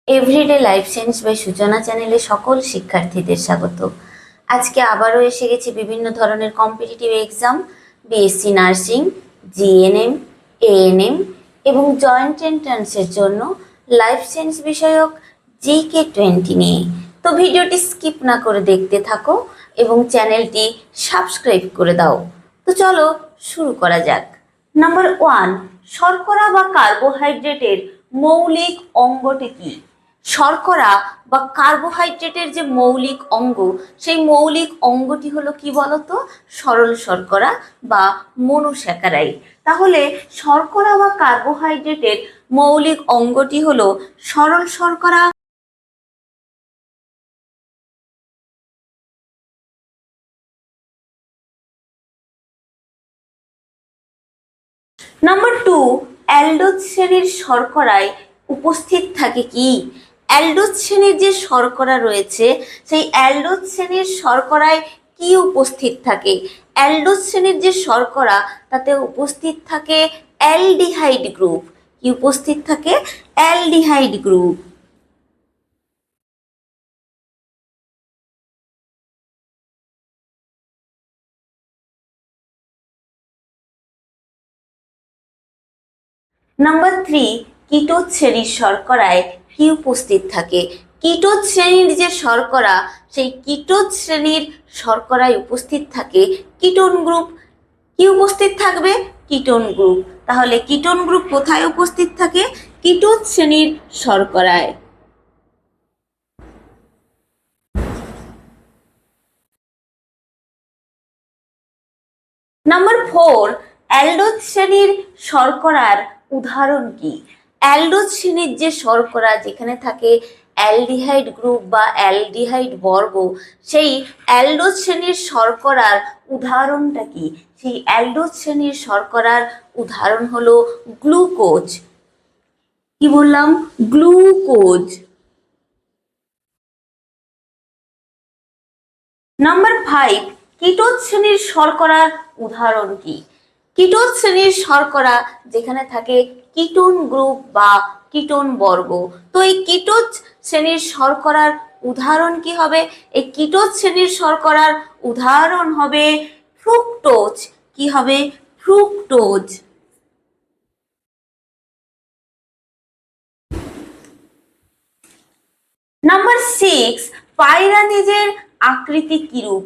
Everyday life science by সূচনা চ্যানেলে সকল শিক্ষার্থীদের স্বাগত। আজকে আবারও এসে গেছি বিভিন্ন ধরনের competitive exam, BSc nursing, GNM, ANM এবং জয়েন্ট এন্ট্রান্সের জন্য লাইফ সায়েন্স বিষয়ক GK20 নিয়ে। তো ভিডিওটি স্কিপ না করে দেখতে থাকো এবং চ্যানেলটি সাবস্ক্রাইব করে দাও। তো চলো শুরু করা যাক। নাম্বার 1, শর্করা বা কার্বোহাইড্রেটের মৌলিক অঙ্গটি কি? শর্করা বা কার্বোহাইড্রেটের যে মৌলিক অঙ্গ, সেই মৌলিক অঙ্গটি হলো কি বলতো? সরল শর্করা বা মনোস্যাকারাইড। তাহলে শর্করা বা কার্বোহাইড্রেটের মৌলিক অঙ্গটি হলো সরল শর্করা। নাম্বার 2, অ্যালডোজ শ্রেণীর শর্করায় উপস্থিত থাকে কি? অ্যালডোজ শ্রেণীর যে শর্করা রয়েছে, সেই অ্যালডোজ শ্রেণীর শর্করায় কি উপস্থিত থাকে? অ্যালডোজ শ্রেণীর যে শর্করা, তাতে উপস্থিত থাকে অ্যালডিহাইড গ্রুপ। কি উপস্থিত থাকে? Aldehyde group. নাম্বার 3, কিটোজ শ্রেণীর শর্করায় কি উপস্থিত থাকে? কিটোজ শ্রেণীর যে শর্করা, সেই কিটোজ শ্রেণীর শর্করায় উপস্থিত থাকে কিটোন গ্রুপ। কি উপস্থিত থাকবে? Ketone group. তাহলে কিটোন গ্রুপ কোথায় উপস্থিত থাকে? কিটোজ শ্রেণীর শর্করায়। নাম্বার 4, অ্যালডোজ শ্রেণীর শর্করার উদাহরণ কি? অ্যালডোজ শ্রেণীর যে শর্করা, যেখানে থাকে অ্যালডিহাইড গ্রুপ বা অ্যালডিহাইড বর্গ, সেই অ্যালডোজ শ্রেণীর শর্করার উদাহরণটা কি? সেই অ্যালডোজ শ্রেণীর শর্করার উদাহরণ হলো গ্লুকোজ। কি বললাম? গ্লুকোজ। নাম্বার 5, কিটোজ শ্রেণীর শর্করার উদাহরণ কি? কিটোজ শ্রেণীর শর্করা, যেখানে থাকে কিটোন গ্রুপ বা কিটোন বর্গ। তো এই কিটোজ শ্রেণীর শর্করার উদাহরণ কি হবে? এই কিটোজ শ্রেণীর শর্করার উদাহরণ হবে ফ্রুক্টোজ। কি হবে? ফ্রুক্টোজ। নাম্বার 6, পাইরানেজের আকৃতি কিরূপ?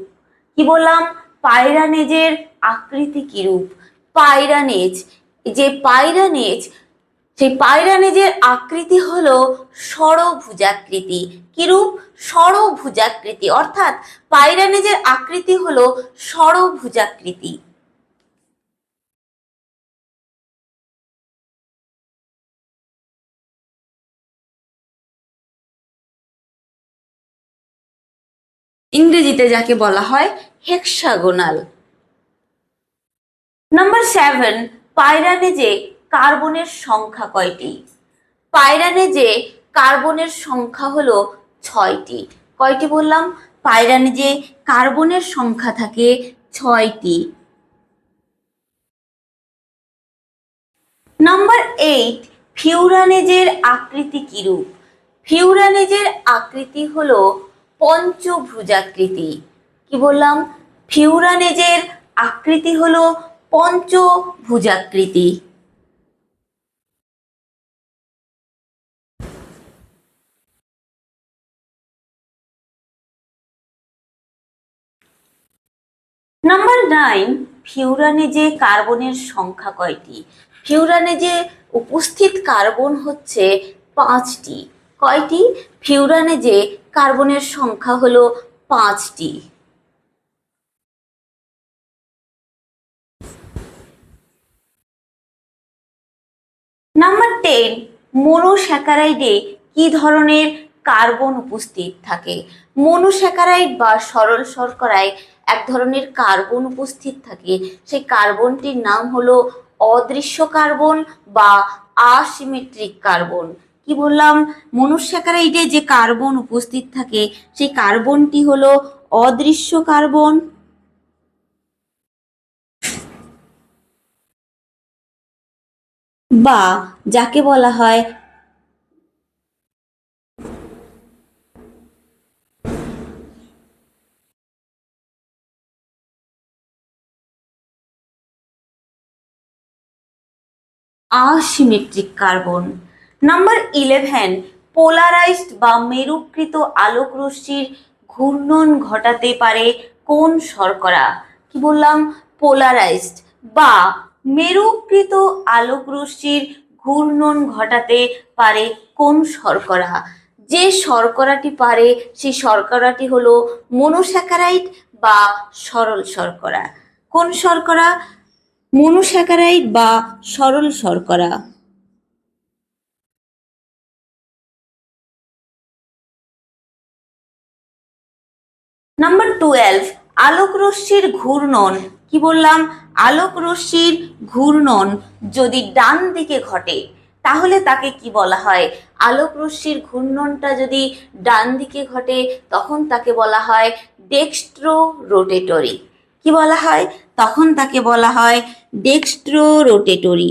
কি বললাম? পাইরানেজের আকৃতি কিরূপ? পাইরানেজ, যে পাইরানেজ, সেই পাইরানেজের আকৃতি হলো ষড়ভুজাকৃতি। কিরূপ? ষড়ভুজাকৃতি। অর্থাৎ পাইরানেজের আকৃতি হলো ষড়ভুজাকৃতি। ইংরেজিতে যাকে বলা হয় হেক্সাগোনাল। নাম্বার 7, পাইরানেজে কার্বনের সংখ্যা কয়টি? পাইরানেজে কার্বনের সংখ্যা হলো 6টি। কয়টি বললাম? পাইরানেজে কার্বনের সংখ্যা থাকে 6টি। নাম্বার 8, ফিউরানেজের আকৃতি কিরূপ? ফিউরানেজের আকৃতি হলো পঞ্চভুজাকৃতি। কি বললাম? ফিউরানেজের আকৃতি হলো পঞ্চভুজাকৃতি। নাম্বার 9, ফিউরানেজে কার্বনের সংখ্যা কয়টি? ফিউরানেজে উপস্থিত কার্বন হচ্ছে 5টি। কয়টি? ফিউরানেজে কার্বনের সংখ্যা হলো 5টি। নাম্বার 10, মনোস্যাকারাইডে কি ধরনের কার্বন উপস্থিত থাকে? মনোস্যাকারাইড বা সরল শর্করায় এক ধরনের কার্বন উপস্থিত থাকে। সেই কার্বনটির নাম হলো অদৃশ্য কার্বন বা আসিমেট্রিক কার্বন। কি বললাম? মনোস্যাকারাইডে যে কার্বন উপস্থিত থাকে, সেই কার্বনটি হলো অদৃশ্য কার্বন বা যাকে বলা হয় আসিমেট্রিক কার্বন। নাম্বার 11, পোলারাইজড বা মেরুকৃত আলোক রশ্মির ঘূর্ণন ঘটাতে পারে কোন শর্করা? কি বললাম? পোলারাইজড বা মেরুকৃত আলোক রশ্মির ঘূর্ণন ঘটাতে পারে কোন শর্করা? যে শর্করাটি পারে সেই শর্করাটি হলো মনোস্যাকারাইড বা সরল শর্করা। কোন শর্করা? মনোস্যাকারাইড বা সরল শর্করা। নাম্বার 12, আলোক রশ্মির ঘূর্ণন। কি বললাম? আলোক রশ্মির ঘূর্ণন যদি ডান দিকে ঘটে তাহলে তাকে কি বলা হয়? আলোক রশ্মির ঘূর্ণনটা যদি ডান দিকে ঘটে তখন তাকে বলা হয় ডেক্সট্রো রোটেটরি। কি বলা হয়? তখন তাকে বলা হয় ডেক্সট্রো রোটেটরি।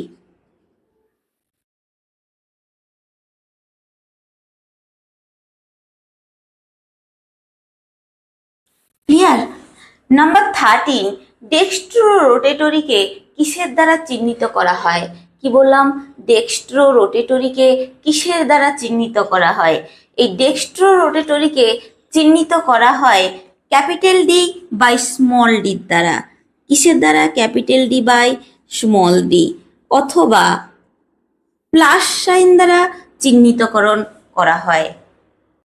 ক্লিয়ার? নাম্বার 13, ডেক্সট্রো রোটেটরিকে কিসের দ্বারা চিহ্নিত করা হয়? কি বললাম? ডেক্সট্রো রোটেটরিকে কিসের দ্বারা চিহ্নিত করা হয়? এই ডেক্সট্রো রোটেটরিকে চিহ্নিত করা হয় capital D by small D দ্বারা। কিসের দ্বারা? Capital D by small D, অথবা প্লাস সাইন দ্বারা চিহ্নিতকরণ করা হয়।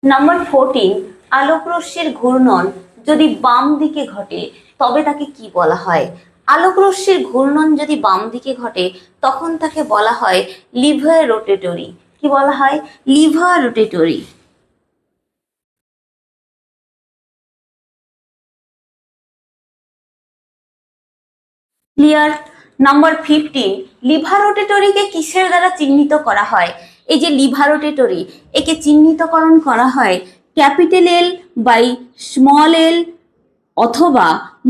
নাম্বার 14, আলোক রশ্মির ঘূর্ণন যদি বাম দিকে ঘটে তবে তাকে কি বলা হয়? আলোক রশ্মির ঘূর্ণন যদি বাম দিকে ঘটে তখন তাকে বলা হয় লিভার রোটেটরি। কি বলা হয়? লিভার রোটেটরি। ক্লিয়ার? নাম্বার 15, লিভার রোটেটরিকে কিসের দ্বারা চিহ্নিত করা হয়? এই যে লিভার রোটেটরি, একে চিহ্নিতকরণ করা হয় capital L by small L অথবা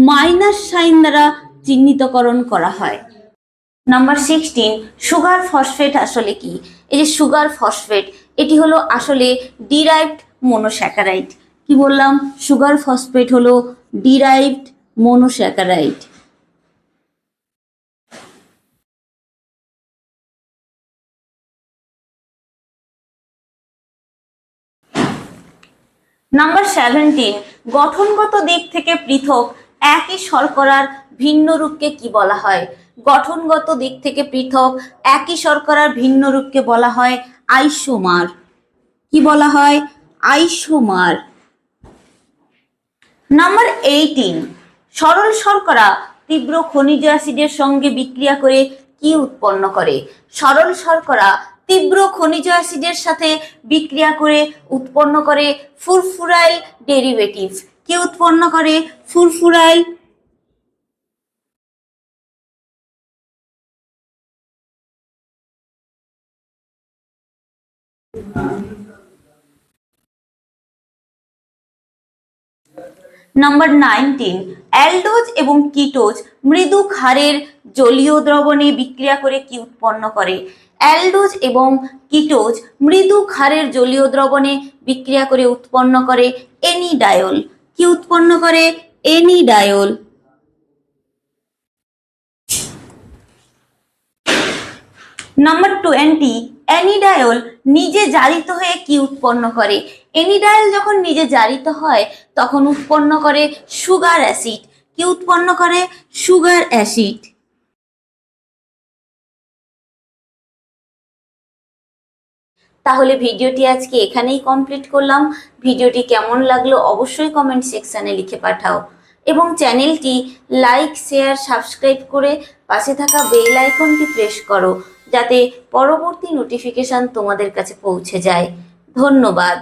মাইনাস সাইন দ্বারা চিহ্নিতকরণ করা হয়। নাম্বার 16, সুগার ফসফেট আসলে কি? এই যে সুগার ফসফেট, এটি হলো আসলে ডিরাইভড মনোস্যাকারাইড। কি বললাম? সুগার ফসফেট হলো ডিরাইভড মনোস্যাকারাইড। নাম্বার 17, গঠনগত দিক থেকে পৃথক একই শর্করার ভিন্ন রূপকে কি বলা হয়? গঠনগত দিক থেকে পৃথক একই শর্করার ভিন্ন রূপকে বলা হয় আইসোমার। কি বলা হয়? আইসোমার। নাম্বার 18, সরল শর্করা তীব্র খনিজ অ্যাসিডের সঙ্গে বিক্রিয়া করে কি উৎপন্ন করে? সরল শর্করা তীব্র খনিজ অ্যাসিডের সাথে বিক্রিয়া করে উৎপন্ন করে ফুরফুরাইল ডেরিভেটিভ। কি উৎপন্ন করে? ফুরফুরাইল। নাম্বার 19, অ্যালডোজ এবং কিটোজ মৃদু ক্ষারের জলীয় দ্রবণে বিক্রিয়া করে কি উৎপন্ন করে? অ্যালডোজ এবং কিটোজ মৃদু ক্ষারের জলীয় দ্রবণে বিক্রিয়া করে উৎপন্ন করে এনিডায়ল। কি উৎপন্ন করে? এনিডায়ল। নাম্বার 20, অ্যানিডায়ল নিজে জারিত হয়ে কি উৎপন্ন করে? অ্যানিডায়ল যখন নিজে জারিত হয় তখন উৎপন্ন করে সুগার অ্যাসিড। কি উৎপন্ন করে? Sugar acid. তাহলে ভিডিওটি আজকে এখানেই কমপ্লিট করলাম। ভিডিওটি কেমন লাগলো অবশ্যই কমেন্ট সেকশানে লিখে পাঠাও এবং চ্যানেলটি লাইক, শেয়ার, সাবস্ক্রাইব করে পাশে থাকা বেল আইকনটি প্রেস করো যাতে পরবর্তী নোটিফিকেশন তোমাদের কাছে পৌঁছে যায়। ধন্যবাদ।